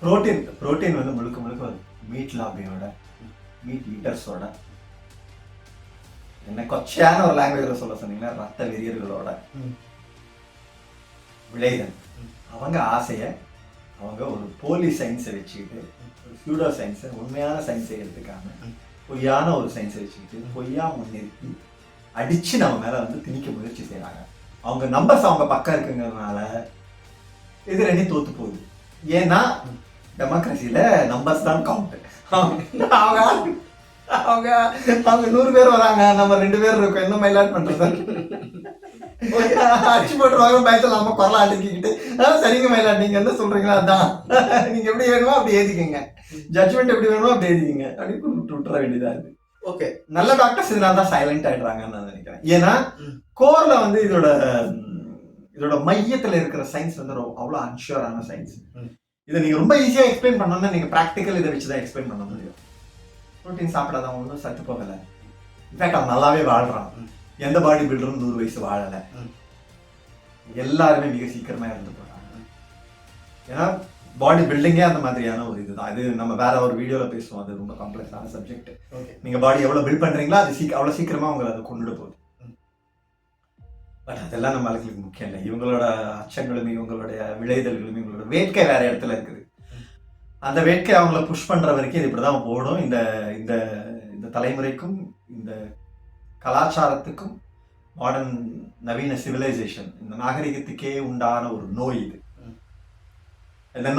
Protein வந்து முழுக்க முழுக்க மீட் லாபியோட மீட் ஈட்டர்ஸோட என்ன கொச்சையான ஒரு லாங்குவேஜ்ல சொல்ல சொன்னீங்கன்னா ரத்த வெறியர்களோட விளைதல். அவங்க ஆசையை அவங்க ஒரு போலி சயின்ஸை வச்சுக்கிட்டு ஒரு ஃபியூடோ சயின்ஸை உண்மையான சயின்ஸை எடுத்துக்காம பொய்யான ஒரு சயின்ஸை வச்சுக்கிட்டு பொய்யா முன்னிறுத்தி அடிச்சு நம்ம மேல வந்து திணிக்க முயற்சி செய்யறாங்க. அவங்க நம்பர்ஸ் அவங்க பக்கம் இருக்குங்கிறதுனால இது ரெண்டும் தோத்து போகுது. ஏன்னா டெமோக்ரஸியில நம்பர்ஸ் தான் கவுண்ட். அவங்க அவங்க அவங்க 100 பேர் வராங்க, நம்ம 2 பேர் இருக்கோம், என்ன மைலாட் பண்றது? அடிச்சு போட்டுருவாங்க பயத்தில் நம்ம குரலை அடிக்கிட்டு சரிங்க மயிலாட் நீங்க என்ன சொல்றீங்களா அதான் நீங்க எப்படி வேணுமோ அப்படி ஏதிக்கங்க, ஜட்ஜ்மெண்ட் எப்படி வேணுமோ அப்படி ஏதிக்கங்க அப்படின்னு விட்டுற வேண்டியதா இருக்கு. ஓகே, நல்ல டாக்டர்ஸ் இதனால தான் சைலண்ட் ஆயிடுறாங்கன்னு நான் நினைக்கிறேன். ஏன்னா கோர்ல வந்து இதோட மையத்துல இருக்கிற சயின்ஸ் வந்து அவ்வளோ அன்ஷூரான சயின்ஸ். இதை நீங்க ரொம்ப ஈஸியா எக்ஸ்பிளைன் பண்ணணும்னா நீங்க ப்ராக்டிக்கல் இதை வச்சுதான் எக்ஸ்பிளைன் பண்ண முடியும். ப்ரோட்டீன் சாப்பிடாதவங்க ஒன்றும் சத்து போகலை, இன்ஃபேக்ட் அவன் நல்லாவே வாழ்றான். எந்த பாடி பில்டரும் 100 வயசு வாழலை, எல்லாருமே மிக சீக்கிரமா இறந்து போறாங்க. ஏன்னா பாடி பில்டிங்கே அந்த மாதிரியான ஒரு இதுதான். இது நம்ம வேற ஒரு வீடியோல பேசுவோம், அது ரொம்ப காம்ப்ளெக்ஸான சப்ஜெக்ட். நீங்க பாடி எவ்வளவு பில்ட் பண்றீங்களோ அது அவ்வளவு சீக்கிரமா உங்களை அதை கொண்டுட போகுது. பட் அதெல்லாம் நம்ம ஆளுங்களுக்கு முக்கியம் இல்லை. இவங்களோட அச்சங்களுமே இவங்களுடைய விளைதல்களுமே இவங்களோட வேட்கை வேற இடத்துல இருக்குது. அந்த வேட்கை அவங்கள புஷ் பண்ற வரைக்கும் இது இப்படிதான் போடும். இந்த இந்த இந்த தலைமுறைக்கும் இந்த கலாச்சாரத்துக்கும் மாடர்ன் நவீன சிவிலைசேஷன் இந்த நாகரிகத்துக்கே உண்டான ஒரு நோய் இது. இந்த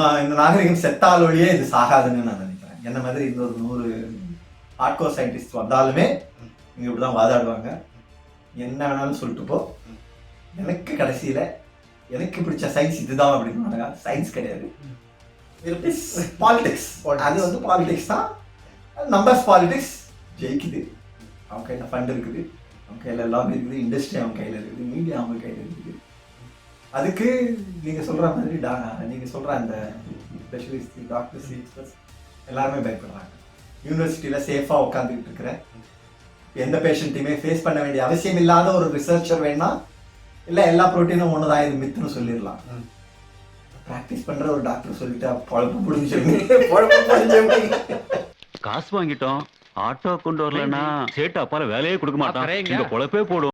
நாகரிகம் செத்தால் வழியே இது சாகாதுன்னு நான் நினைக்கிறேன். என்ன மாதிரி இன்னொரு 100 ஹார்ட்கோர் சயின்டிஸ்ட் வந்தாலுமே இங்க இப்படிதான் வாதாடுவாங்க. என்ன வேணாலும் சொல்லிட்டு போ, எனக்கு கடைசியில எனக்கு பிடிச்ச சயின்ஸ் இதுதான் அப்படின்னு. சயின்ஸ் கிடையாது, பாலிடிக்ஸ். அது வந்து பாலிடிக்ஸ் தான், நம்பர்ஸ் பாலிடிக்ஸ் ஜெயிக்குது. அவங்க கையில் ஃபண்ட் இருக்குது, அவங்க கையில் எல்லாமே இருக்குது, இண்டஸ்ட்ரி அவங்க கையில் இருக்குது, மீடியா அவங்க கையில் இருக்குது. அதுக்கு நீங்கள் சொல்கிற மாதிரி நீங்கள் சொல்கிற அந்த ஸ்பெஷலிஸ்ட் டாக்டர்ஸ் எக்ஸ்பர்ட்ஸ் எல்லாருமே பயப்படுறாங்க. யூனிவர்சிட்டியில் சேஃபாக உட்காந்துக்கிட்டு இருக்கிற எந்த பேஷண்ட்டையுமே ஃபேஸ் பண்ண வேண்டிய அவசியம் இல்லாத ஒரு ரிசர்ச்சர் வேணா இல்லை எல்லா ப்ரோட்டீனும் ஒன்று தான் இது மித்துன்னு சொல்லிடலாம். ப்ராக்டிஸ் பண்ணுற ஒரு டாக்டர் சொல்லிட்டா பொழப்பு முடிஞ்சு காசு வாங்கிட்டோம், ஆட்டோ கொண்டு வரலன்னா சேட்டு அப்பால வேலையே கொடுக்க மாட்டான், பொழப்பே போடும்.